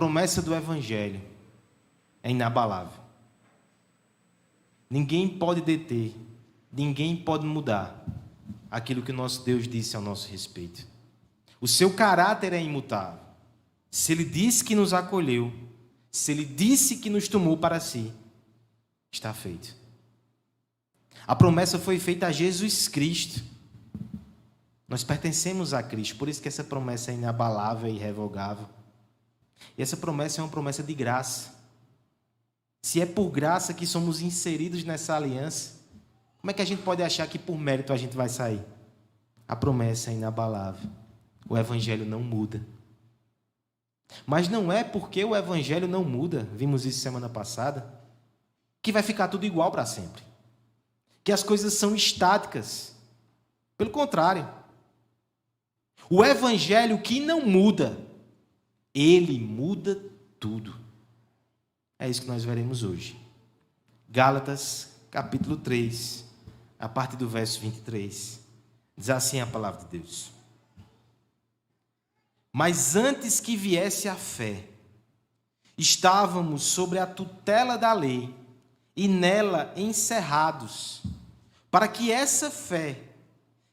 promessa do Evangelho é inabalável. Ninguém pode deter, ninguém pode mudar aquilo que o nosso Deus disse ao nosso respeito. O seu caráter é imutável. Se Ele disse que nos acolheu, se Ele disse que nos tomou para si, está feito. A promessa foi feita a Jesus Cristo. Nós pertencemos a Cristo, por isso que essa promessa é inabalável e irrevogável. E essa promessa é uma promessa de graça. Se é por graça que somos inseridos nessa aliança, como é que a gente pode achar que por mérito a gente vai sair? A promessa é inabalável. O Evangelho não muda. Mas não é porque o Evangelho não muda, vimos isso semana passada, que vai ficar tudo igual para sempre. Que as coisas são estáticas. Pelo contrário. O Evangelho que não muda, ele muda tudo. É isso que nós veremos hoje. Gálatas, capítulo 3, a partir do verso 23. Diz assim a palavra de Deus. Mas antes que viesse a fé, estávamos sobre a tutela da lei e nela encerrados, para que essa fé,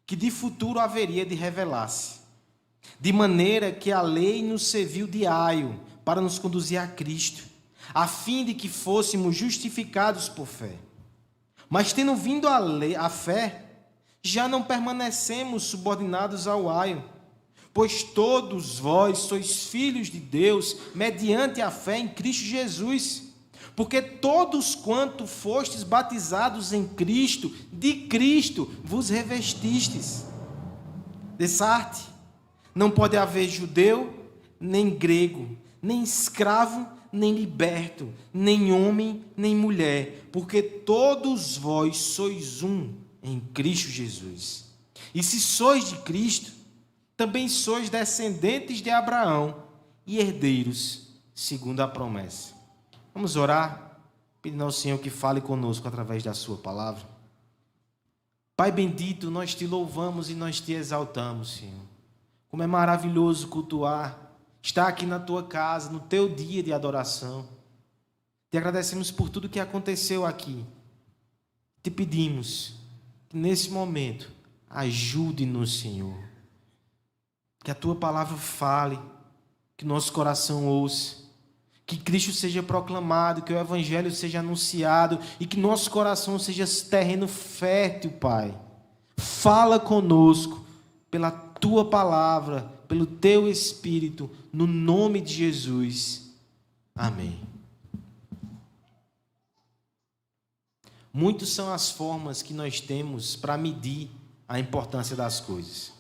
que de futuro haveria de revelar-se, de maneira que a lei nos serviu de aio para nos conduzir a Cristo, a fim de que fôssemos justificados por fé. Mas tendo vindo a fé, já não permanecemos subordinados ao aio, pois todos vós sois filhos de Deus, mediante a fé em Cristo Jesus. Porque todos quanto fostes batizados em Cristo, de Cristo vos revestistes. Dessarte, não pode haver judeu, nem grego, nem escravo, nem liberto, nem homem, nem mulher, porque todos vós sois um em Cristo Jesus. E se sois de Cristo, também sois descendentes de Abraão e herdeiros, segundo a promessa. Vamos orar, pedindo ao Senhor que fale conosco através da sua palavra. Pai bendito, nós te louvamos e nós te exaltamos, Senhor. Como é maravilhoso cultuar, estar aqui na tua casa, no teu dia de adoração. Te agradecemos por tudo que aconteceu aqui. Te pedimos que nesse momento ajude-nos, Senhor. Que a tua palavra fale, que nosso coração ouça, que Cristo seja proclamado, que o Evangelho seja anunciado e que nosso coração seja terreno fértil, Pai. Fala conosco pela tua palavra, pelo teu Espírito, no nome de Jesus. Amém. Muitas são as formas que nós temos para medir a importância das coisas.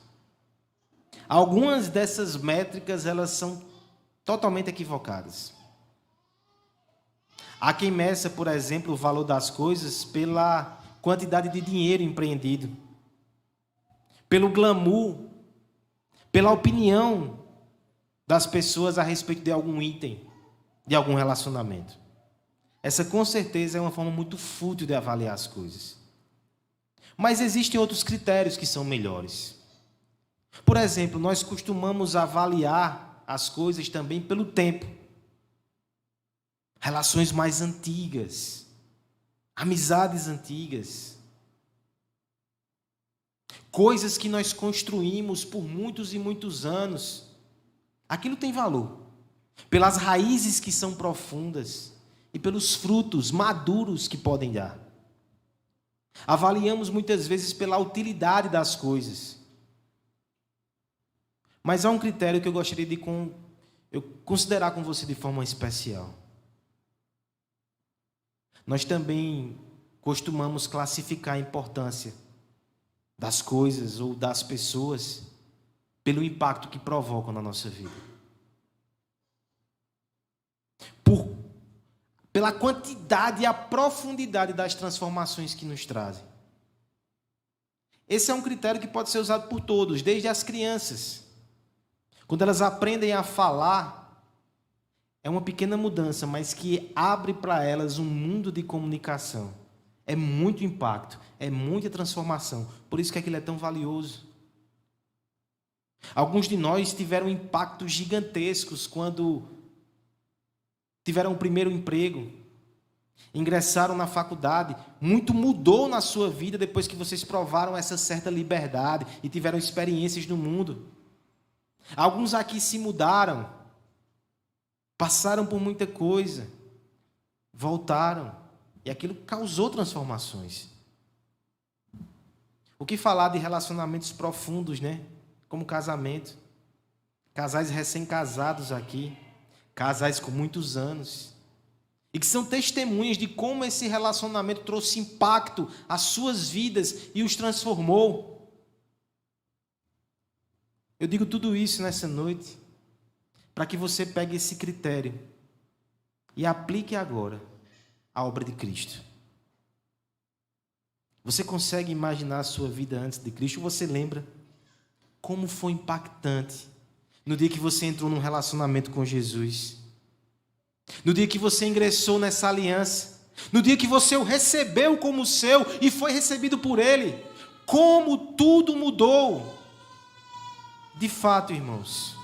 Algumas dessas métricas, elas são totalmente equivocadas. Há quem meça, por exemplo, o valor das coisas pela quantidade de dinheiro empreendido, pelo glamour, pela opinião das pessoas a respeito de algum item, de algum relacionamento. Essa, com certeza, é uma forma muito fútil de avaliar as coisas. Mas existem outros critérios que são melhores. Por exemplo, nós costumamos avaliar as coisas também pelo tempo. Relações mais antigas, amizades antigas, coisas que nós construímos por muitos e muitos anos. Aquilo tem valor, pelas raízes que são profundas e pelos frutos maduros que podem dar. Avaliamos muitas vezes pela utilidade das coisas. Mas há um critério que eu gostaria de considerar com você de forma especial. Nós também costumamos classificar a importância das coisas ou das pessoas pelo impacto que provocam na nossa vida. Pela quantidade e a profundidade das transformações que nos trazem. Esse é um critério que pode ser usado por todos, desde as crianças. Quando elas aprendem a falar, é uma pequena mudança, mas que abre para elas um mundo de comunicação. É muito impacto, é muita transformação. Por isso que aquilo é tão valioso. Alguns de nós tiveram impactos gigantescos quando tiveram o primeiro emprego, ingressaram na faculdade. Muito mudou na sua vida depois que vocês provaram essa certa liberdade e tiveram experiências no mundo. Alguns aqui se mudaram, passaram por muita coisa, voltaram, e aquilo causou transformações. O que falar de relacionamentos profundos, né? Como casamento. Casais recém-casados aqui, casais com muitos anos, e que são testemunhas de como esse relacionamento trouxe impacto às suas vidas e os transformou. Eu digo tudo isso nessa noite para que você pegue esse critério e aplique agora a obra de Cristo. Você consegue imaginar a sua vida antes de Cristo? Você lembra como foi impactante no dia que você entrou num relacionamento com Jesus? No dia que você ingressou nessa aliança? No dia que você o recebeu como seu e foi recebido por Ele? Como tudo mudou! De fato, irmãos,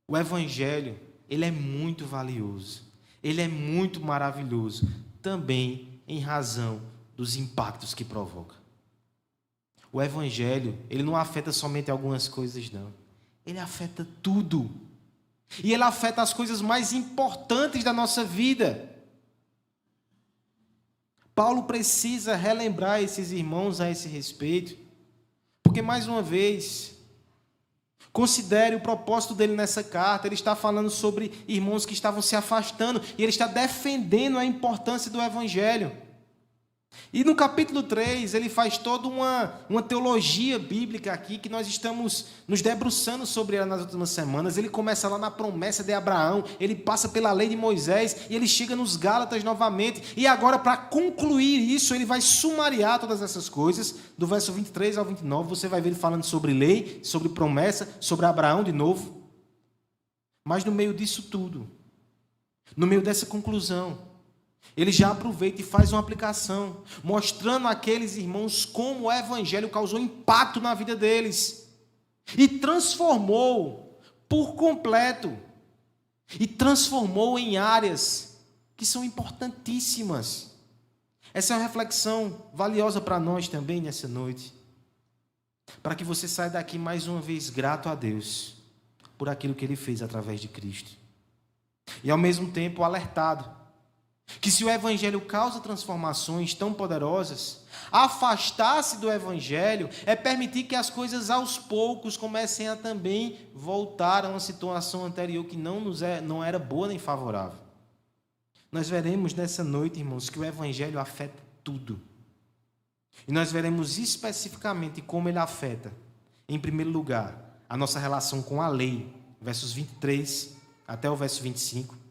o Evangelho, ele é muito valioso. Ele é muito maravilhoso, também em razão dos impactos que provoca. O Evangelho, ele não afeta somente algumas coisas, não. Ele afeta tudo. E ele afeta as coisas mais importantes da nossa vida. Paulo precisa relembrar esses irmãos a esse respeito, porque, mais uma vez, considere o propósito dele nessa carta. Ele está falando sobre irmãos que estavam se afastando, e ele está defendendo a importância do Evangelho. E no capítulo 3, ele faz toda uma teologia bíblica aqui, que nós estamos nos debruçando sobre ela nas últimas semanas. Ele começa lá na promessa de Abraão, ele passa pela lei de Moisés, e ele chega nos Gálatas novamente. E agora, para concluir isso, ele vai sumariar todas essas coisas. Do verso 23 ao 29, você vai ver ele falando sobre lei, sobre promessa, sobre Abraão de novo. Mas no meio disso tudo, no meio dessa conclusão, ele já aproveita e faz uma aplicação, mostrando àqueles irmãos como o Evangelho causou impacto na vida deles e transformou por completo, e transformou em áreas que são importantíssimas. Essa é uma reflexão valiosa para nós também nessa noite, para que você saia daqui mais uma vez grato a Deus por aquilo que Ele fez através de Cristo, e ao mesmo tempo alertado que, se o Evangelho causa transformações tão poderosas, afastar-se do Evangelho é permitir que as coisas aos poucos comecem a também voltar a uma situação anterior que não era boa nem favorável. Nós veremos nessa noite, irmãos, que o Evangelho afeta tudo. E nós veremos especificamente como ele afeta, em primeiro lugar, a nossa relação com a lei, versos 23 até o verso 25.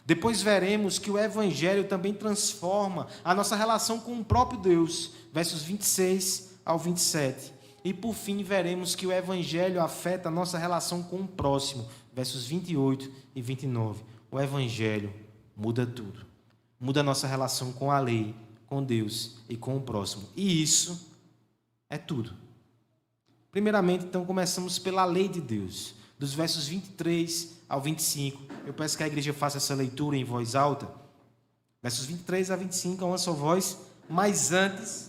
Depois veremos que o Evangelho também transforma a nossa relação com o próprio Deus, versos 26 ao 27. E por fim veremos que o Evangelho afeta a nossa relação com o próximo, versos 28 e 29. O Evangelho muda tudo. Muda a nossa relação com a lei, com Deus e com o próximo. E isso é tudo. Primeiramente, então, começamos pela lei de Deus, dos versos 23 ao 25. Eu peço que a igreja faça essa leitura em voz alta. Versos 23 a 25, a uma só voz. Mas antes...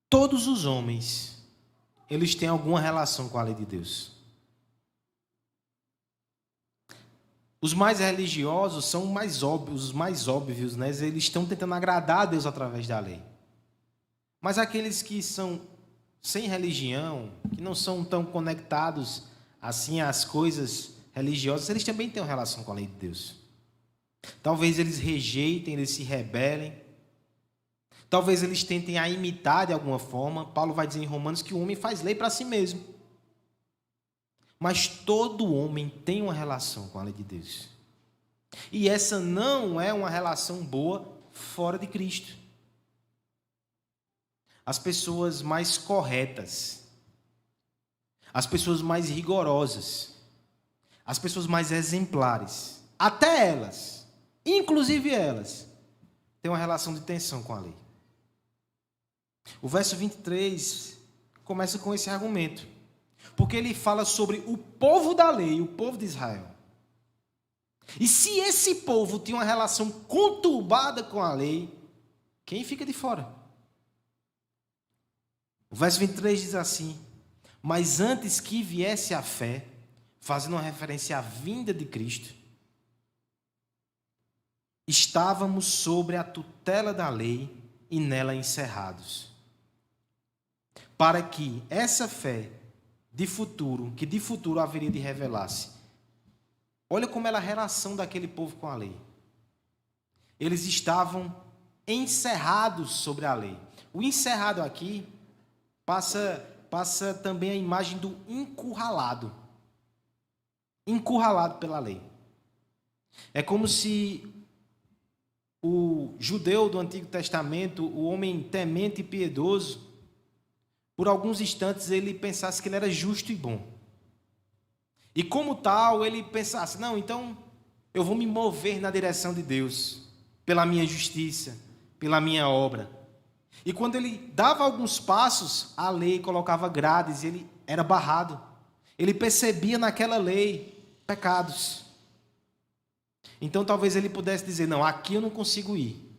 Todos os homens, eles têm alguma relação com a lei de Deus. Os mais religiosos são os mais óbvios, né? Eles estão tentando agradar a Deus através da lei. Mas aqueles que são sem religião, que não são tão conectados assim às coisas religiosas, eles também têm uma relação com a lei de Deus. Talvez eles rejeitem, eles se rebelem. Talvez eles tentem a imitar de alguma forma. Paulo vai dizer em Romanos que o homem faz lei para si mesmo. Mas todo homem tem uma relação com a lei de Deus. E essa não é uma relação boa fora de Cristo. As pessoas mais corretas, as pessoas mais rigorosas, as pessoas mais exemplares, até elas, inclusive elas, têm uma relação de tensão com a lei. O verso 23 começa com esse argumento, porque ele fala sobre o povo da lei, o povo de Israel. E se esse povo tinha uma relação conturbada com a lei, quem fica de fora? O verso 23 diz assim: mas antes que viesse a fé, fazendo uma referência à vinda de Cristo, estávamos sobre a tutela da lei e nela encerrados, para que essa fé de futuro, que de futuro haveria de revelar-se. Olha como era a relação daquele povo com a lei. Eles estavam encerrados sobre a lei. O encerrado aqui passa também a imagem do encurralado. Encurralado pela lei. É como se o judeu do Antigo Testamento, o homem temente e piedoso, por alguns instantes ele pensasse que ele era justo e bom. E como tal, ele pensasse, não, então eu vou me mover na direção de Deus, pela minha justiça, pela minha obra. E quando ele dava alguns passos, a lei colocava grades e ele era barrado. Ele percebia naquela lei pecados. Então talvez ele pudesse dizer, não, aqui eu não consigo ir.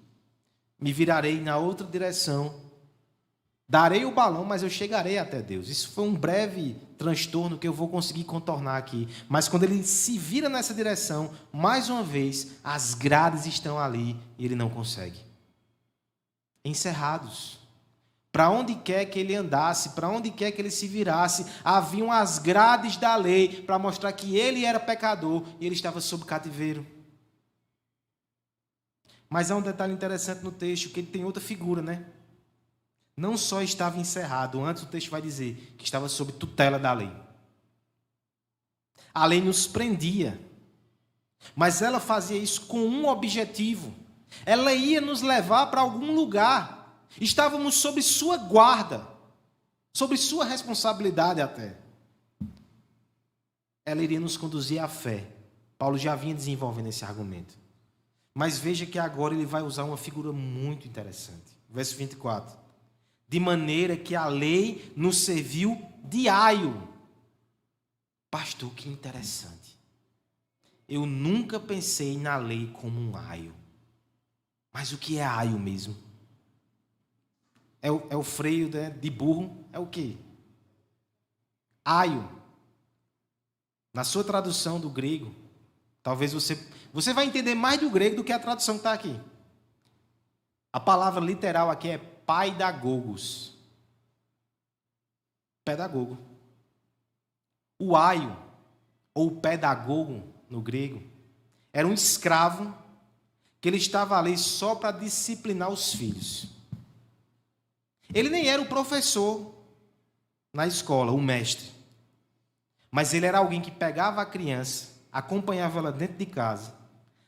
Me virarei na outra direção. Darei o balão, mas eu chegarei até Deus. Isso foi um breve transtorno que eu vou conseguir contornar aqui. Mas quando ele se vira nessa direção, mais uma vez, as grades estão ali e ele não consegue. Encerrados. Para onde quer que ele andasse, para onde quer que ele se virasse, haviam as grades da lei para mostrar que ele era pecador e ele estava sob cativeiro. Mas há um detalhe interessante no texto, que ele tem outra figura, né? Não só estava encerrado, antes o texto vai dizer que estava sob tutela da lei. A lei nos prendia, mas ela fazia isso com um objetivo. Ela ia nos levar para algum lugar. Estávamos sob sua guarda, sob sua responsabilidade até. Ela iria nos conduzir à fé. Paulo já vinha desenvolvendo esse argumento. Mas veja que agora ele vai usar uma figura muito interessante. Verso 24. De maneira que a lei nos serviu de aio. Pastor, que interessante. Eu nunca pensei na lei como um aio. Mas o que é aio mesmo? É o freio, né, de burro? É o quê? Aio. Na sua tradução do grego, talvez você vai entender mais do grego do que a tradução que está aqui. A palavra literal aqui é paidagogos. Pedagogo. O aio, ou pedagogo no grego, era um escravo que ele estava ali só para disciplinar os filhos. Ele nem era o professor na escola, o mestre. Mas ele era alguém que pegava a criança, acompanhava ela dentro de casa,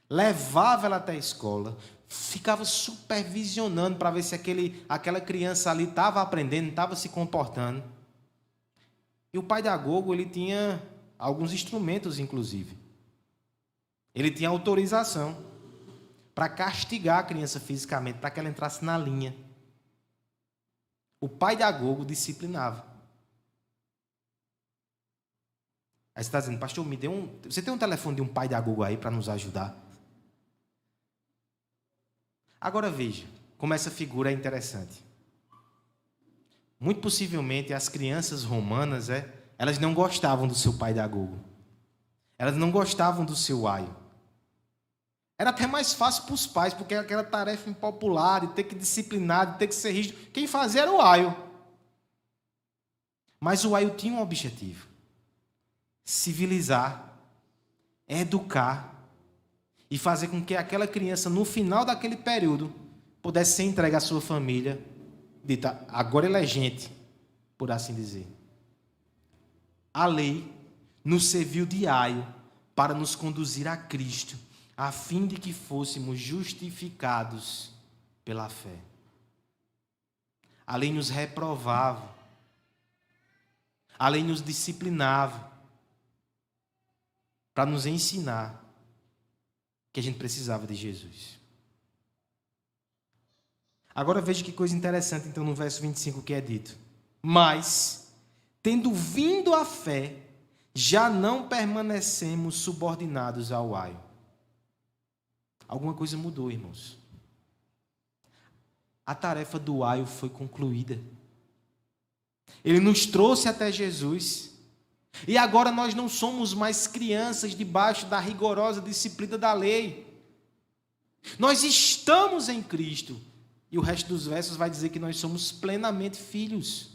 levava ela até a escola, ficava supervisionando para ver se aquela criança ali estava aprendendo, estava se comportando. E o pedagogo, ele tinha alguns instrumentos, inclusive. Ele tinha autorização para castigar a criança fisicamente, para que ela entrasse na linha. O pedagogo disciplinava. Aí você está dizendo, pastor, você tem um telefone de um pedagogo aí para nos ajudar? Agora veja como essa figura é interessante. Muito possivelmente as crianças romanas, elas não gostavam do seu pedagogo. Elas não gostavam do seu aio. Era até mais fácil para os pais, porque era aquela tarefa impopular de ter que disciplinar, de ter que ser rígido. Quem fazia era o aio. Mas o aio tinha um objetivo: civilizar, educar e fazer com que aquela criança, no final daquele período, pudesse ser entregue à sua família, dita, agora ele é gente, por assim dizer. A lei nos serviu de aio para nos conduzir a Cristo, a fim de que fôssemos justificados pela fé. A lei nos reprovava, a lei nos disciplinava, para nos ensinar que a gente precisava de Jesus. Agora veja que coisa interessante, então, no verso 25 que é dito. Mas, tendo vindo a fé, já não permanecemos subordinados ao aio. Alguma coisa mudou, irmãos. A tarefa do aio foi concluída. Ele nos trouxe até Jesus. E agora nós não somos mais crianças debaixo da rigorosa disciplina da lei. Nós estamos em Cristo. E o resto dos versos vai dizer que nós somos plenamente filhos.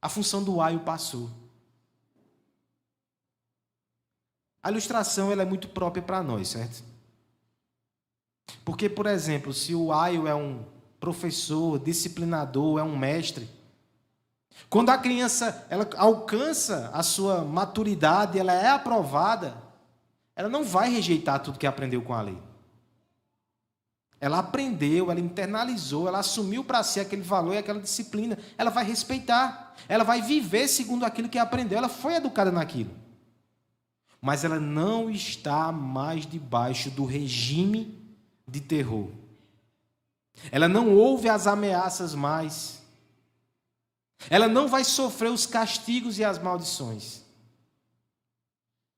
A função do aio passou. A ilustração ela é muito própria para nós, certo? Porque, por exemplo, se o aio é um professor, disciplinador, é um mestre, quando a criança ela alcança a sua maturidade, ela é aprovada, ela não vai rejeitar tudo que aprendeu com a lei. Ela aprendeu, ela internalizou, ela assumiu para si aquele valor e aquela disciplina. Ela vai respeitar, ela vai viver segundo aquilo que aprendeu. Ela foi educada naquilo. Mas ela não está mais debaixo do regime de terror. Ela não ouve as ameaças mais. Ela não vai sofrer os castigos e as maldições.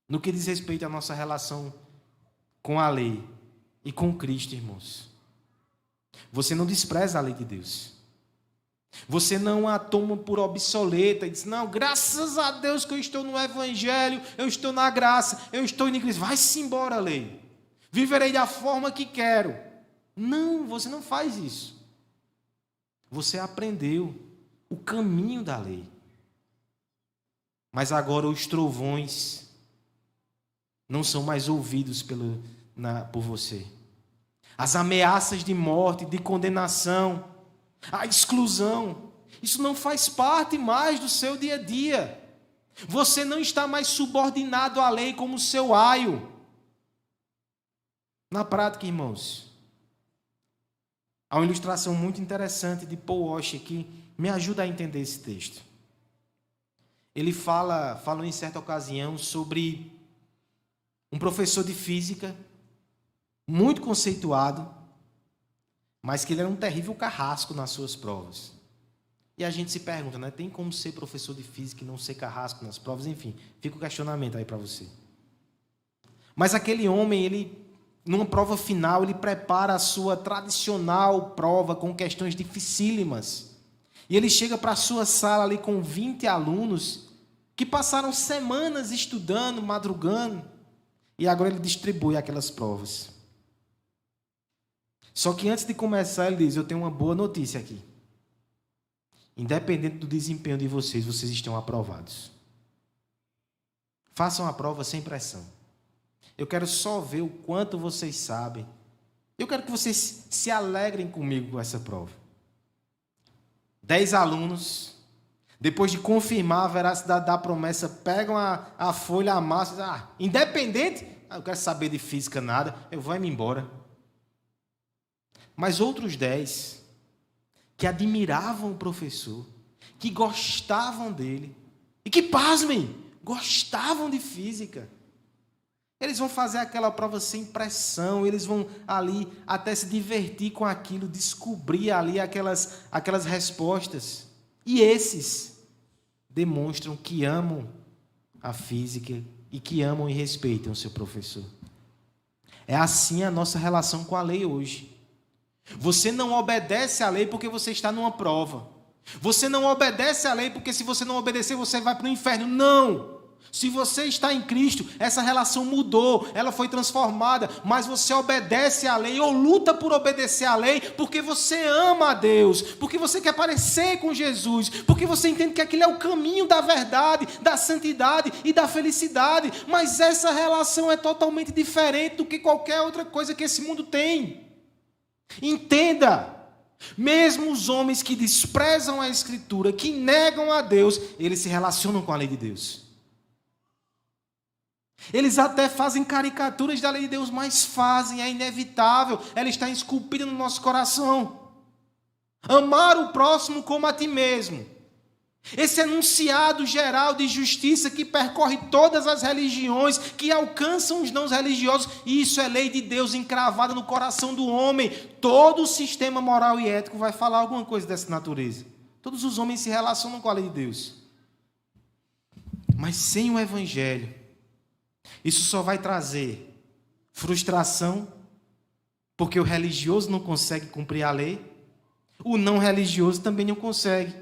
No que diz respeito à nossa relação com a lei e com Cristo, irmãos. Você não despreza a lei de Deus. Você não a toma por obsoleta e diz, não, graças a Deus que eu estou no Evangelho, eu estou na graça, eu estou em Cristo. Vai-se embora, lei. Viverei da forma que quero. Não, você não faz isso. Você aprendeu o caminho da lei. Mas agora os trovões não são mais ouvidos por você. As ameaças de morte, de condenação, a exclusão, isso não faz parte mais do seu dia a dia. Você não está mais subordinado à lei como seu aio. Na prática, irmãos, há uma ilustração muito interessante de Paul Washer que me ajuda a entender esse texto. Ele falou em certa ocasião sobre um professor de física, muito conceituado, mas que ele era um terrível carrasco nas suas provas. E a gente se pergunta, né? Tem como ser professor de física e não ser carrasco nas provas? Enfim, fica o questionamento aí para você. Mas aquele homem, ele, numa prova final, ele prepara a sua tradicional prova com questões dificílimas. E ele chega para a sua sala ali com 20 alunos que passaram semanas estudando, madrugando, e agora ele distribui aquelas provas. Só que antes de começar, ele diz, eu tenho uma boa notícia aqui. Independente do desempenho de vocês, vocês estão aprovados. Façam a prova sem pressão. Eu quero só ver o quanto vocês sabem. Eu quero que vocês se alegrem comigo com essa prova. 10 alunos, depois de confirmar a veracidade da promessa, pegam a folha, amassam e dizem, independente, eu quero saber de física nada, eu vou me embora. Mas outros 10, que admiravam o professor, que gostavam dele, e que, pasmem, gostavam de física, eles vão fazer aquela prova sem pressão, eles vão ali até se divertir com aquilo, descobrir ali aquelas respostas. E esses demonstram que amam a física e que amam e respeitam o seu professor. É assim a nossa relação com a lei hoje. Você não obedece à lei porque você está numa prova. Você não obedece à lei porque se você não obedecer, você vai para o inferno. Não! Se você está em Cristo, essa relação mudou, ela foi transformada, mas você obedece à lei ou luta por obedecer à lei porque você ama a Deus, porque você quer parecer com Jesus, porque você entende que aquele é o caminho da verdade, da santidade e da felicidade, mas essa relação é totalmente diferente do que qualquer outra coisa que esse mundo tem. Entenda, mesmo os homens que desprezam a Escritura, que negam a Deus, eles se relacionam com a lei de Deus. Eles até fazem caricaturas da lei de Deus, mas fazem, é inevitável, ela está esculpida no nosso coração. Amar o próximo como a ti mesmo. Esse enunciado geral de justiça que percorre todas as religiões, que alcançam os não religiosos, isso é lei de Deus encravada no coração do homem. Todo o sistema moral e ético vai falar alguma coisa dessa natureza. Todos os homens se relacionam com a lei de Deus. Mas sem o Evangelho, isso só vai trazer frustração, porque o religioso não consegue cumprir a lei, o não religioso também não consegue.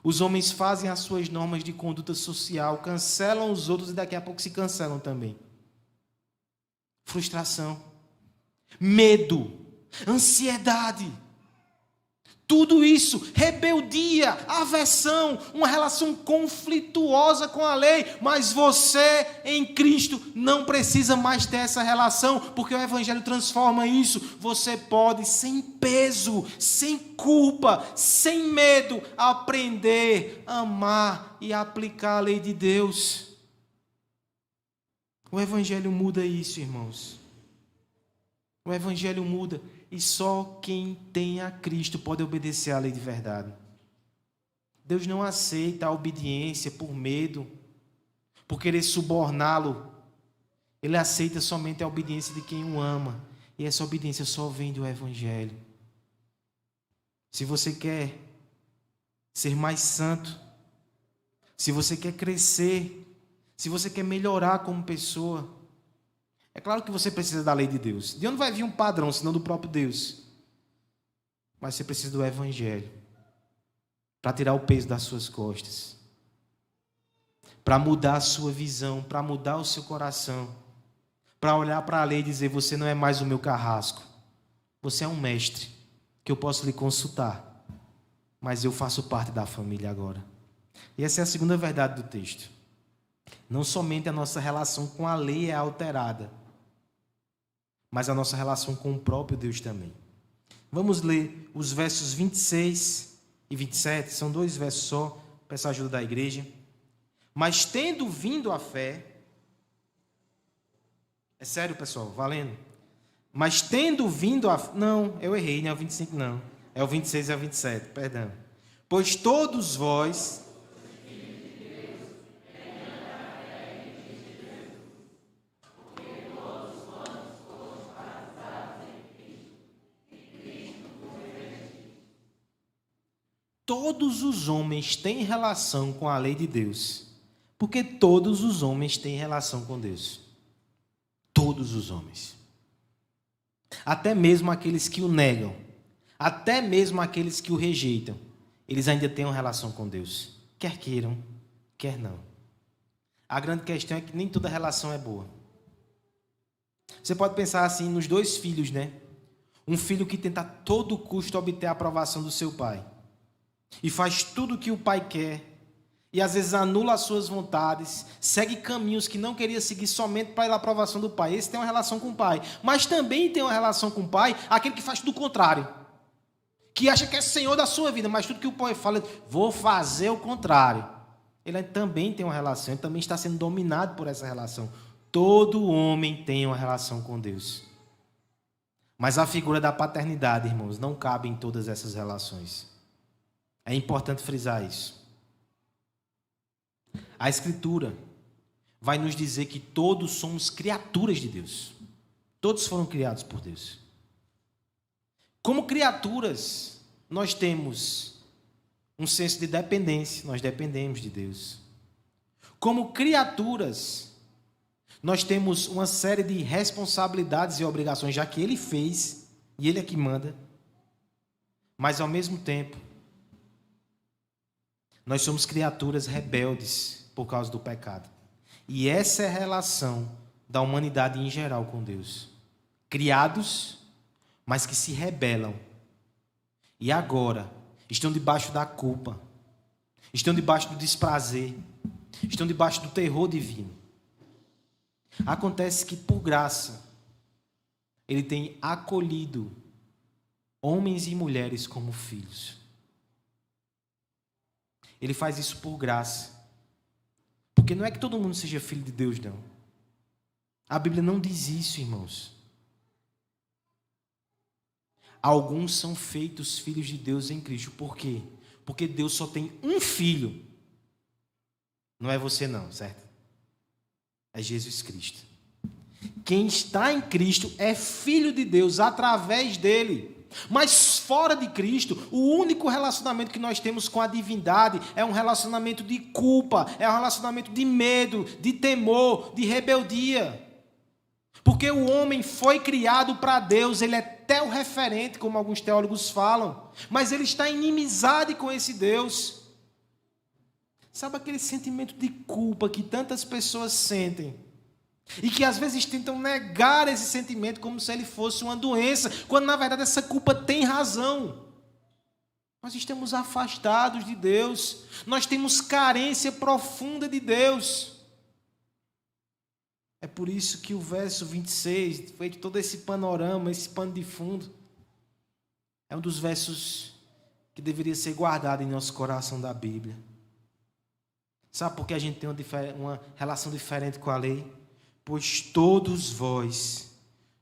Os homens fazem as suas normas de conduta social, cancelam os outros e daqui a pouco se cancelam também. Frustração, medo, ansiedade, tudo isso, rebeldia, aversão, uma relação conflituosa com a lei, mas você em Cristo não precisa mais ter essa relação, porque o Evangelho transforma isso. Você pode, sem peso, sem culpa, sem medo, aprender, amar e aplicar a lei de Deus. O Evangelho muda isso, irmãos. O Evangelho muda. E só quem tem a Cristo pode obedecer à lei de verdade. Deus não aceita a obediência por medo, por querer suborná-lo. Ele aceita somente a obediência de quem o ama. E essa obediência só vem do Evangelho. Se você quer ser mais santo, se você quer crescer, se você quer melhorar como pessoa, é claro que você precisa da lei de Deus. De onde vai vir um padrão, senão do próprio Deus? Mas você precisa do Evangelho para tirar o peso das suas costas, para mudar a sua visão, para mudar o seu coração, para olhar para a lei e dizer: você não é mais o meu carrasco, você é um mestre que eu posso lhe consultar, mas eu faço parte da família agora. E essa é a segunda verdade do texto. Não somente a nossa relação com a lei é alterada, mas a nossa relação com o próprio Deus também. Vamos ler os versos 26 e 27, são 2 versos só, peço a ajuda da igreja. Mas tendo vindo a fé, é sério pessoal, valendo? Mas tendo vindo a... Não, eu errei, não é o 25 não, é o 26 e o 27, perdão. Pois todos vós... Todos os homens têm relação com a lei de Deus, porque todos os homens têm relação com Deus. Todos os homens. Até mesmo aqueles que o negam, até mesmo aqueles que o rejeitam, eles ainda têm uma relação com Deus, quer queiram, quer não. A grande questão é que nem toda relação é boa. Você pode pensar assim nos 2 filhos, né? Um filho que tenta a todo custo obter a aprovação do seu pai, e faz tudo o que o pai quer, e às vezes anula as suas vontades, segue caminhos que não queria seguir somente para a aprovação do pai. Esse tem uma relação com o pai. Mas também tem uma relação com o pai aquele que faz tudo o contrário, que acha que é senhor da sua vida, mas tudo que o pai fala, vou fazer o contrário. Ele também tem uma relação, ele também está sendo dominado por essa relação. Todo homem tem uma relação com Deus. Mas a figura da paternidade, irmãos, não cabe em todas essas relações. É importante frisar isso. A Escritura vai nos dizer que todos somos criaturas de Deus. Todos foram criados por Deus. Como criaturas, nós temos um senso de dependência, nós dependemos de Deus. Como criaturas, nós temos uma série de responsabilidades e obrigações, já que Ele fez, e Ele é que manda. Mas, ao mesmo tempo, nós somos criaturas rebeldes por causa do pecado. E essa é a relação da humanidade em geral com Deus. Criados, mas que se rebelam. E agora estão debaixo da culpa, estão debaixo do desprazer, estão debaixo do terror divino. Acontece que, por graça, Ele tem acolhido homens e mulheres como filhos. Ele faz isso por graça, porque Porque não é que todo mundo seja filho de Deus, não. A Bíblia não diz isso, irmãos. Alguns são feitos filhos de Deus em Cristo. Por quê? Porque Deus só tem um filho. Não é você não, certo? É Jesus Cristo. Quem está em Cristo é filho de Deus através dele. Mas fora de Cristo, o único relacionamento que nós temos com a divindade é um relacionamento de culpa, é um relacionamento de medo, de temor, de rebeldia. Porque o homem foi criado para Deus, ele é teo-referente, como alguns teólogos falam, mas ele está em inimizade com esse Deus. Sabe aquele sentimento de culpa que tantas pessoas sentem? E que às vezes tentam negar esse sentimento como se ele fosse uma doença, quando na verdade essa culpa tem razão. Nós estamos afastados de Deus, nós temos carência profunda de Deus. É por isso que o verso 26, feito todo esse panorama, esse pano de fundo, é um dos versos que deveria ser guardado em nosso coração da Bíblia. Sabe por que a gente tem uma relação diferente com a lei? Pois todos vós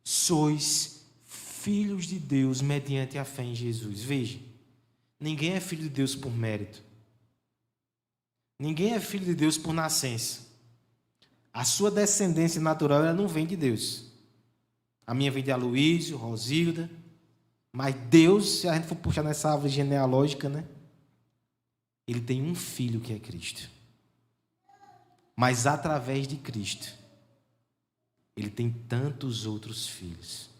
sois filhos de Deus mediante a fé em Jesus. Veja, ninguém é filho de Deus por mérito. Ninguém é filho de Deus por nascença. A sua descendência natural ela não vem de Deus. A minha vem de Aloísio, Rosilda. Mas Deus, se a gente for puxar nessa árvore genealógica, né? Ele tem um filho que é Cristo. Mas através de Cristo, ele tem tantos outros filhos.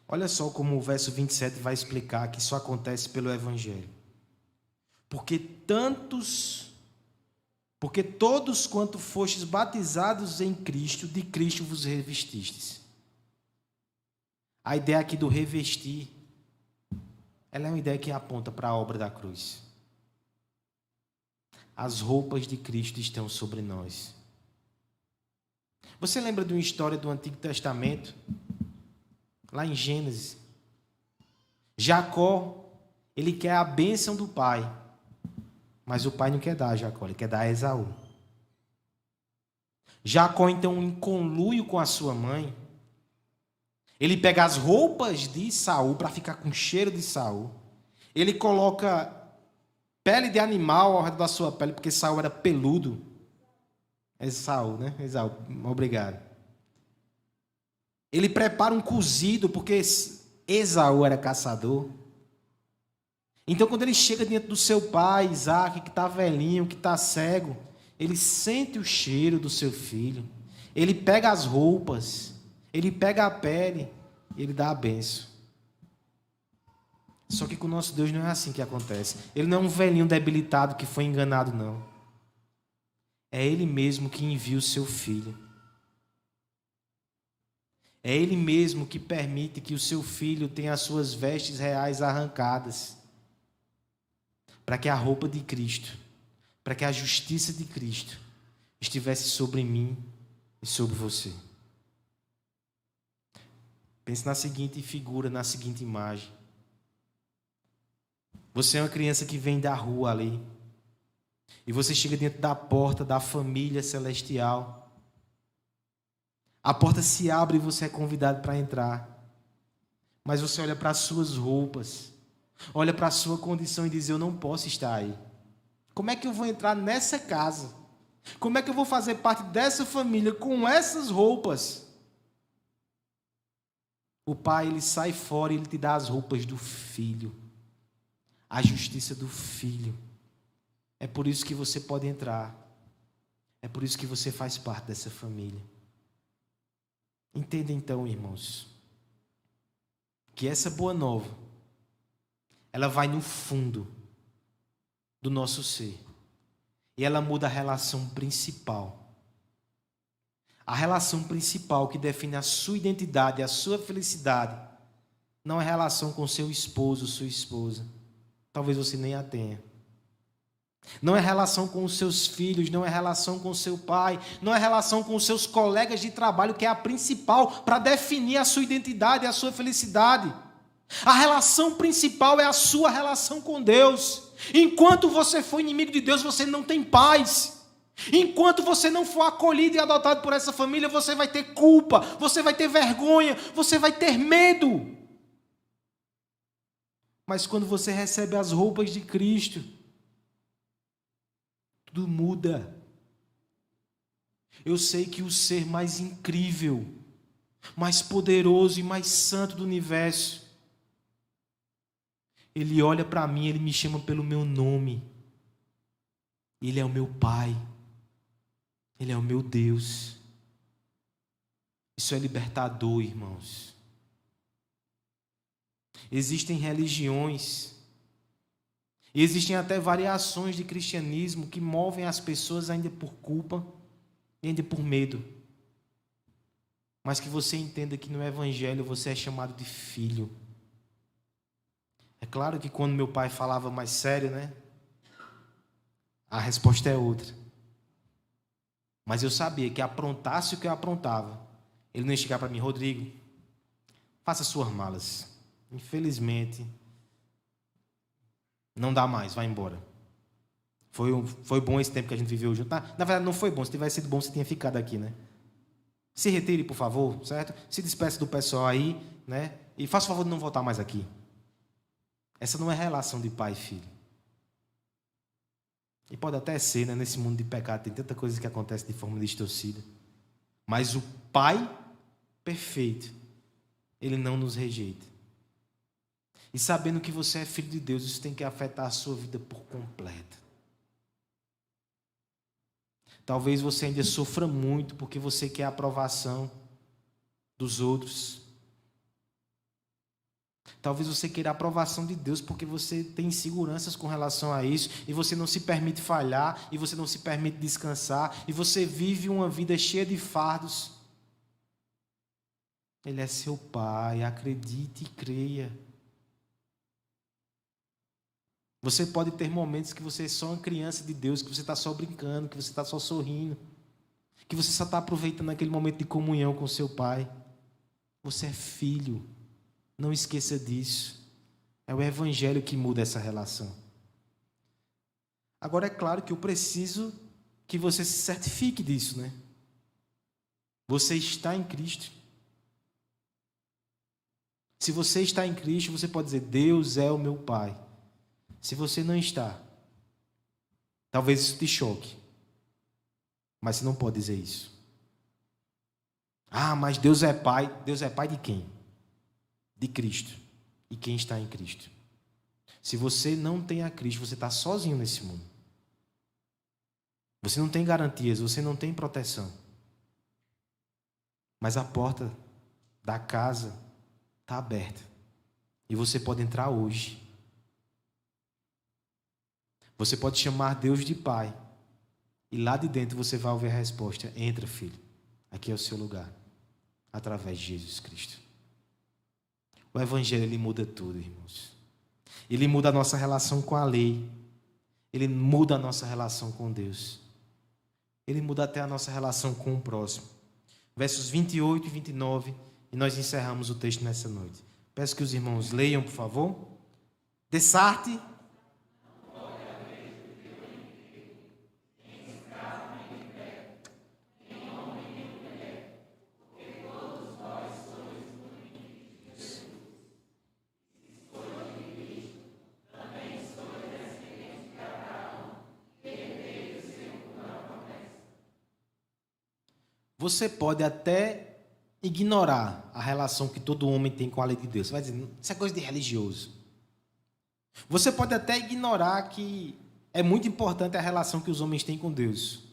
Olha só como o verso 27 vai explicar que isso acontece pelo Evangelho. Porque todos quanto fostes batizados em Cristo, de Cristo vos revestistes. A ideia aqui do revestir, ela é uma ideia que aponta para a obra da cruz. As roupas de Cristo estão sobre nós. Você lembra de uma história do Antigo Testamento? Lá em Gênesis. Jacó, ele quer a bênção do pai. Mas o pai não quer dar a Jacó, ele quer dar a Esaú. Jacó, então, em conluio com a sua mãe, ele pega as roupas de Saul para ficar com cheiro de Saul. Ele coloca pele de animal ao redor da sua pele, porque Saul era peludo. Esaú, né? Esaú, obrigado. Ele prepara um cozido, porque Esaú era caçador. Então, quando ele chega diante do seu pai, Isaac, que está velhinho, que está cego, ele sente o cheiro do seu filho. Ele pega as roupas, ele pega a pele, ele dá a bênção. Só que com o nosso Deus não é assim que acontece. Ele não é um velhinho debilitado que foi enganado, não. É Ele mesmo que envia o seu filho. É Ele mesmo que permite que o seu filho tenha as suas vestes reais arrancadas. Para que a roupa de Cristo, para que a justiça de Cristo estivesse sobre mim e sobre você. Pense na seguinte figura, na seguinte imagem. Você é uma criança que vem da rua ali. E você chega dentro da porta da família celestial. A porta se abre e você é convidado para entrar. Mas você olha para as suas roupas, olha para a sua condição e diz: eu não posso estar aí. Como é que eu vou entrar nessa casa? Como é que eu vou fazer parte dessa família com essas roupas? O pai, ele sai fora e ele te dá as roupas do filho. A justiça do filho. É por isso que você pode entrar. É por isso que você faz parte dessa família. Entenda então, irmãos, que essa boa nova, ela vai no fundo do nosso ser. E ela muda a relação principal. A relação principal que define a sua identidade, a sua felicidade, não é a relação com seu esposo, sua esposa. Talvez você nem a tenha. Não é relação com os seus filhos, não é relação com o seu pai, não é relação com os seus colegas de trabalho, que é a principal para definir a sua identidade e a sua felicidade. A relação principal é a sua relação com Deus. Enquanto você for inimigo de Deus, você não tem paz. Enquanto você não for acolhido e adotado por essa família, você vai ter culpa, você vai ter vergonha, você vai ter medo. Mas quando você recebe as roupas de Cristo, tudo muda. Eu sei que o ser mais incrível, mais poderoso e mais santo do universo, ele olha para mim, ele me chama pelo meu nome. Ele é o meu Pai. Ele é o meu Deus. Isso é libertador, irmãos. Existem religiões, existem até variações de cristianismo que movem as pessoas ainda por culpa e ainda por medo. Mas que você entenda que no Evangelho você é chamado de filho. É claro que quando meu pai falava mais sério, né? A resposta é outra. Mas eu sabia que aprontasse o que eu aprontava, ele não ia chegar para mim: Rodrigo, faça suas malas. Infelizmente, não dá mais, vai embora. Foi bom esse tempo que a gente viveu junto. Na verdade, não foi bom. Se tivesse sido bom, você tinha ficado aqui, né? Se retire, por favor, certo? Se despeça do pessoal aí, né? E faça o favor de não voltar mais aqui. Essa não é relação de pai e filho. E pode até ser, né? Nesse mundo de pecado tem tanta coisa que acontece de forma distorcida. Mas o Pai perfeito, Ele não nos rejeita. E sabendo que você é filho de Deus, isso tem que afetar a sua vida por completo. Talvez você ainda sofra muito porque você quer a aprovação dos outros. Talvez você queira a aprovação de Deus porque você tem inseguranças com relação a isso e você não se permite falhar e você não se permite descansar e você vive uma vida cheia de fardos. Ele é seu Pai, acredite e creia. Você pode ter momentos que você é só uma criança de Deus, que você está só brincando, que você está só sorrindo, que você só está aproveitando aquele momento de comunhão com seu Pai. Você é filho. Não esqueça disso. É o Evangelho que muda essa relação. Agora, é claro que eu preciso que você se certifique disso, né? Você está em Cristo. Se você está em Cristo, você pode dizer: Deus é o meu Pai. Se você não está, talvez isso te choque. Mas você não pode dizer isso. Ah, mas Deus é Pai. Deus é Pai de quem? De Cristo. E quem está em Cristo? Se você não tem a Cristo, você está sozinho nesse mundo. Você não tem garantias, você não tem proteção. Mas a porta da casa está aberta. E você pode entrar hoje. Você pode chamar Deus de Pai. E lá de dentro você vai ouvir a resposta: entra, filho. Aqui é o seu lugar. Através de Jesus Cristo. O Evangelho, ele muda tudo, irmãos. Ele muda a nossa relação com a lei. Ele muda a nossa relação com Deus. Ele muda até a nossa relação com o próximo. Versos 28 e 29, e nós encerramos o texto nessa noite. Peço que os irmãos leiam, por favor. Dessarte. Você pode até ignorar a relação que todo homem tem com a lei de Deus. Você vai dizer: isso é coisa de religioso. Você pode até ignorar que é muito importante a relação que os homens têm com Deus.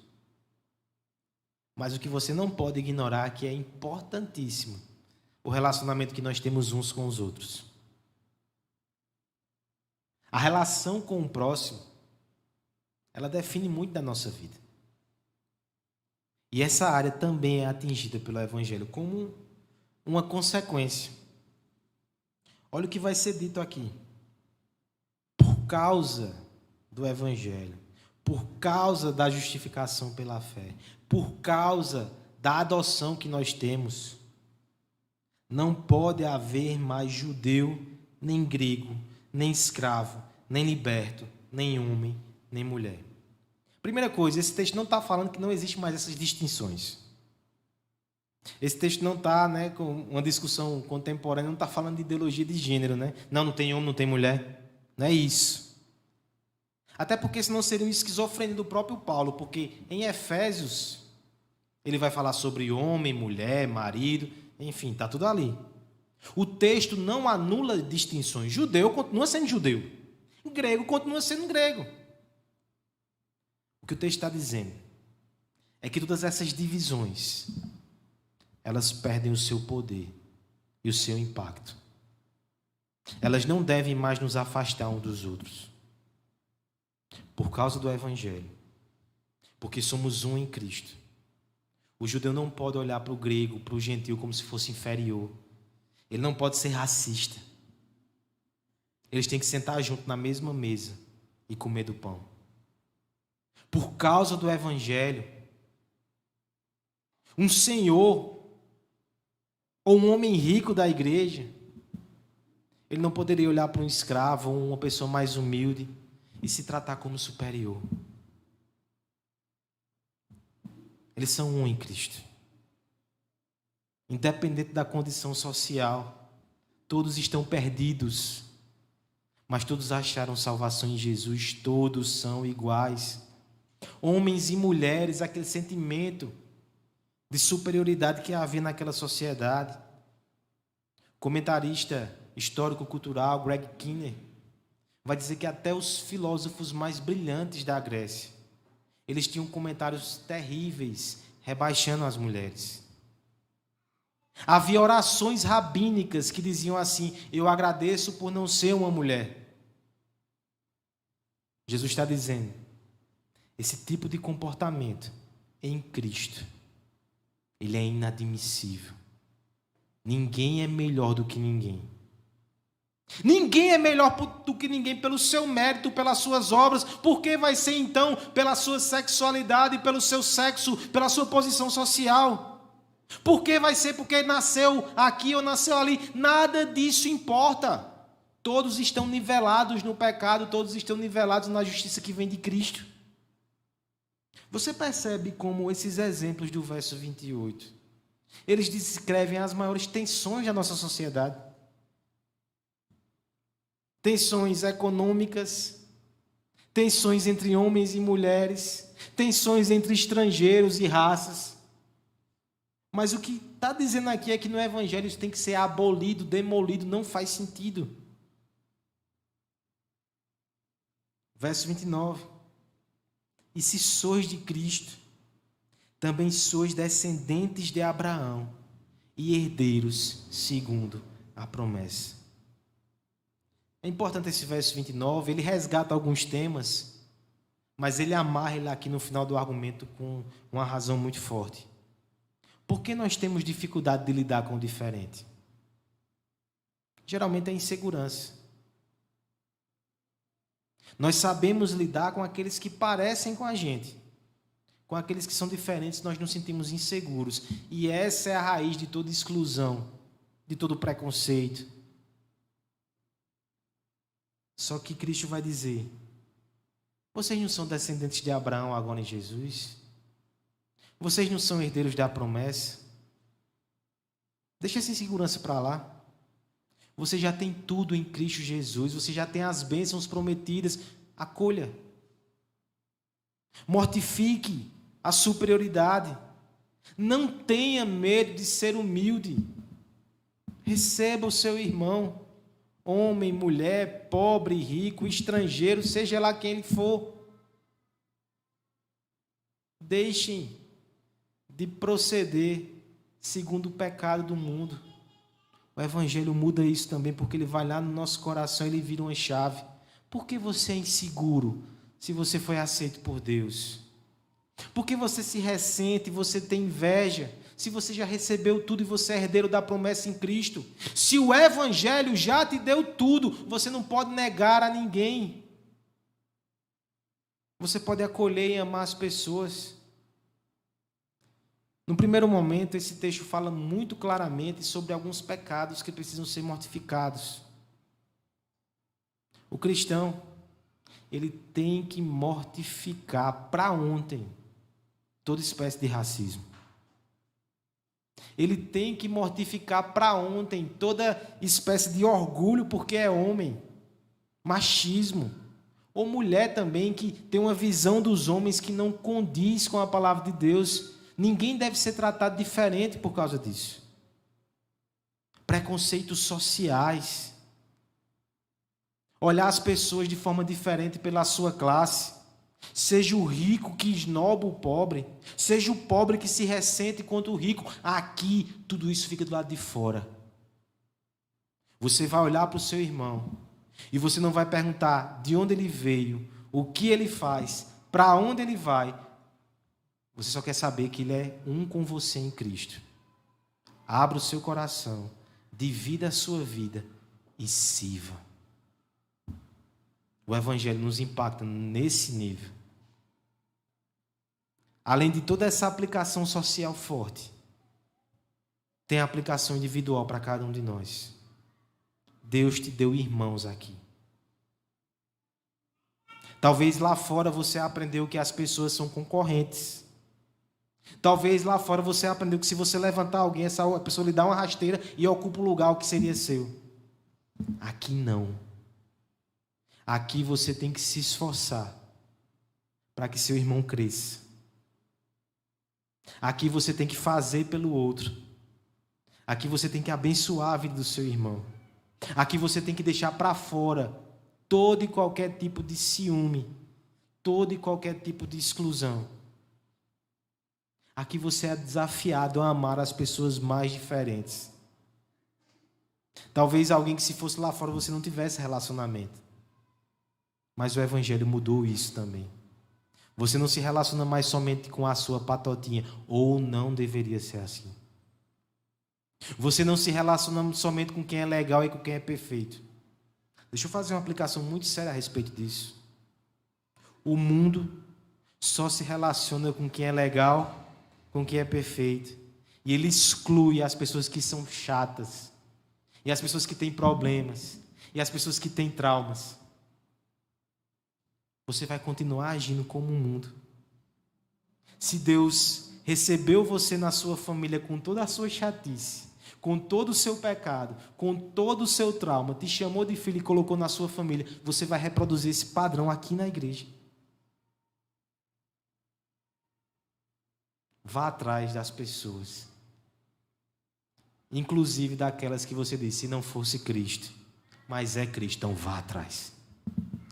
Mas o que você não pode ignorar é que é importantíssimo o relacionamento que nós temos uns com os outros. A relação com o próximo, ela define muito da nossa vida. E essa área também é atingida pelo Evangelho como uma consequência. Olha o que vai ser dito aqui. Por causa do Evangelho, por causa da justificação pela fé, por causa da adoção que nós temos, não pode haver mais judeu, nem grego, nem escravo, nem liberto, nem homem, nem mulher. Primeira coisa, esse texto não está falando que não existe mais essas distinções. Esse texto não está, com uma discussão contemporânea, não está falando de ideologia de gênero, né? Não tem homem, não tem mulher. Não é isso. Até porque senão seria um esquizofrenia do próprio Paulo, porque em Efésios ele vai falar sobre homem, mulher, marido, enfim, está tudo ali. O texto não anula distinções. Judeu continua sendo judeu. Grego continua sendo grego. O que o texto está dizendo é que todas essas divisões, elas perdem o seu poder e o seu impacto. Elas não devem mais nos afastar uns dos outros. Por causa do Evangelho. Porque somos um em Cristo. O judeu não pode olhar para o grego, para o gentil, como se fosse inferior. Ele não pode ser racista. Eles têm que sentar junto na mesma mesa e comer do pão. Por causa do Evangelho, um senhor ou um homem rico da igreja, ele não poderia olhar para um escravo ou uma pessoa mais humilde e se tratar como superior. Eles são um em Cristo. Independente da condição social, todos estão perdidos, mas todos acharam salvação em Jesus, todos são iguais. Homens e mulheres, aquele sentimento de superioridade que havia naquela sociedade. Comentarista histórico-cultural Greg Kinnear vai dizer que até os filósofos mais brilhantes da Grécia, eles tinham comentários terríveis, rebaixando as mulheres. Havia orações rabínicas que diziam assim: eu agradeço por não ser uma mulher. Jesus está dizendo, esse tipo de comportamento em Cristo, ele é inadmissível. Ninguém é melhor do que ninguém. Ninguém é melhor do que ninguém pelo seu mérito, pelas suas obras. Por que vai ser então pela sua sexualidade, pelo seu sexo, pela sua posição social? Por que vai ser porque nasceu aqui ou nasceu ali? Nada disso importa. Todos estão nivelados no pecado, todos estão nivelados na justiça que vem de Cristo. Você percebe como esses exemplos do verso 28, eles descrevem as maiores tensões da nossa sociedade. Tensões econômicas, tensões entre homens e mulheres, tensões entre estrangeiros e raças. Mas o que está dizendo aqui é que no Evangelho isso tem que ser abolido, demolido, não faz sentido. Verso 29. E se sois de Cristo, também sois descendentes de Abraão e herdeiros segundo a promessa. É importante esse verso 29, ele resgata alguns temas, mas ele amarra ele aqui no final do argumento com uma razão muito forte. Por que nós temos dificuldade de lidar com o diferente? Geralmente é insegurança. Nós sabemos lidar com aqueles que parecem com a gente. Com aqueles que são diferentes, nós nos sentimos inseguros. E essa é a raiz de toda exclusão, de todo preconceito. Só que Cristo vai dizer, vocês não são descendentes de Abraão agora em Jesus? Vocês não são herdeiros da promessa? Deixa essa insegurança para lá. Você já tem tudo em Cristo Jesus, você já tem as bênçãos prometidas. Acolha. Mortifique a superioridade. Não tenha medo de ser humilde. Receba o seu irmão. Homem, mulher, pobre, rico, estrangeiro, seja lá quem ele for. Deixem de proceder segundo o pecado do mundo. O Evangelho muda isso também, porque ele vai lá no nosso coração e ele vira uma chave. Por que você é inseguro se você foi aceito por Deus? Por que você se ressente, você tem inveja, se você já recebeu tudo e você é herdeiro da promessa em Cristo? Se o Evangelho já te deu tudo, você não pode negar a ninguém. Você pode acolher e amar as pessoas. No primeiro momento, esse texto fala muito claramente sobre alguns pecados que precisam ser mortificados. O cristão, ele tem que mortificar para ontem toda espécie de racismo. Ele tem que mortificar para ontem toda espécie de orgulho porque é homem, machismo, ou mulher também que tem uma visão dos homens que não condiz com a palavra de Deus. Ninguém deve ser tratado diferente por causa disso. Preconceitos sociais. Olhar as pessoas de forma diferente pela sua classe. Seja o rico que esnoba o pobre. Seja o pobre que se ressente contra o rico. Aqui, tudo isso fica do lado de fora. Você vai olhar para o seu irmão e você não vai perguntar de onde ele veio, o que ele faz, para onde ele vai. Você só quer saber que ele é um com você em Cristo. Abra o seu coração, divida a sua vida e sirva. O Evangelho nos impacta nesse nível. Além de toda essa aplicação social forte, tem a aplicação individual para cada um de nós. Deus te deu irmãos aqui. Talvez lá fora você aprendeu que as pessoas são concorrentes. Talvez lá fora você aprendeu que se você levantar alguém, essa pessoa lhe dá uma rasteira e ocupa o lugar que seria seu. Aqui não. Aqui você tem que se esforçar para que seu irmão cresça. Aqui você tem que fazer pelo outro. Aqui você tem que abençoar a vida do seu irmão. Aqui você tem que deixar para fora todo e qualquer tipo de ciúme, todo e qualquer tipo de exclusão. Aqui você é desafiado a amar as pessoas mais diferentes. Talvez alguém que se fosse lá fora você não tivesse relacionamento. Mas o Evangelho mudou isso também. Você não se relaciona mais somente com a sua patotinha, ou não deveria ser assim. Você não se relaciona somente com quem é legal e com quem é perfeito. Deixa eu fazer uma aplicação muito séria a respeito disso. O mundo só se relaciona com quem é legal, com quem é perfeito. E ele exclui as pessoas que são chatas, e as pessoas que têm problemas, e as pessoas que têm traumas. Você vai continuar agindo como o mundo. Se Deus recebeu você na sua família com toda a sua chatice, com todo o seu pecado, com todo o seu trauma, te chamou de filho e colocou na sua família, você vai reproduzir esse padrão aqui na igreja. Vá atrás das pessoas, inclusive daquelas que você disse, se não fosse Cristo, mas é Cristo, então vá atrás.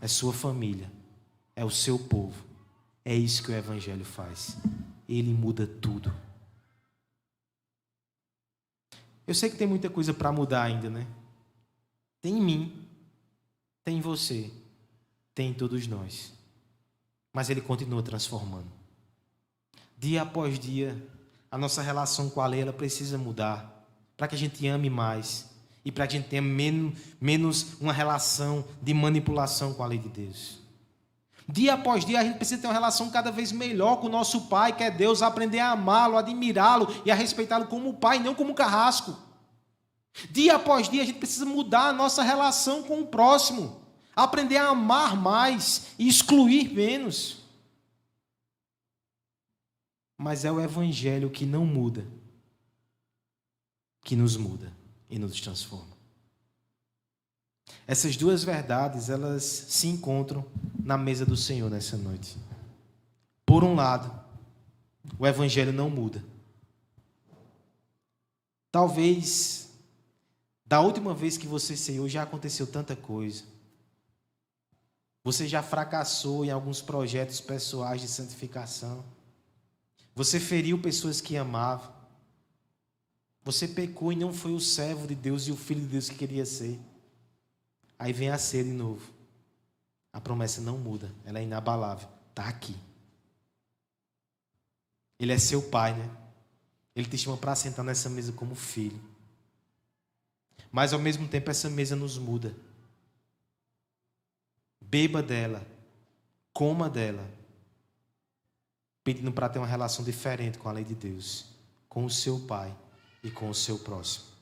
É sua família, é o seu povo. É isso que o Evangelho faz. Ele muda tudo. Eu sei que tem muita coisa para mudar ainda, né? Tem em mim, tem em você, tem em todos nós. Mas Ele continua transformando. Dia após dia, a nossa relação com a lei ela precisa mudar. Para que a gente ame mais. E para que a gente tenha menos uma relação de manipulação com a lei de Deus. Dia após dia, a gente precisa ter uma relação cada vez melhor com o nosso Pai, que é Deus, aprender a amá-lo, admirá-lo e a respeitá-lo como Pai, não como carrasco. Dia após dia, a gente precisa mudar a nossa relação com o próximo, aprender a amar mais e excluir menos. Mas é o Evangelho que não muda, que nos muda e nos transforma. Essas duas verdades, elas se encontram na mesa do Senhor nessa noite. Por um lado, o Evangelho não muda. Talvez, da última vez que você ceiou, já aconteceu tanta coisa. Você já fracassou em alguns projetos pessoais de santificação. Você feriu pessoas que amavam. Você pecou e não foi o servo de Deus e o filho de Deus que queria ser. Aí vem a ceia de novo. A promessa não muda, ela é inabalável. Está aqui. Ele é seu pai, né? Ele te chama para sentar nessa mesa como filho. Mas ao mesmo tempo essa mesa nos muda. Beba dela, coma dela, pedindo para ter uma relação diferente com a lei de Deus, com o seu pai e com o seu próximo.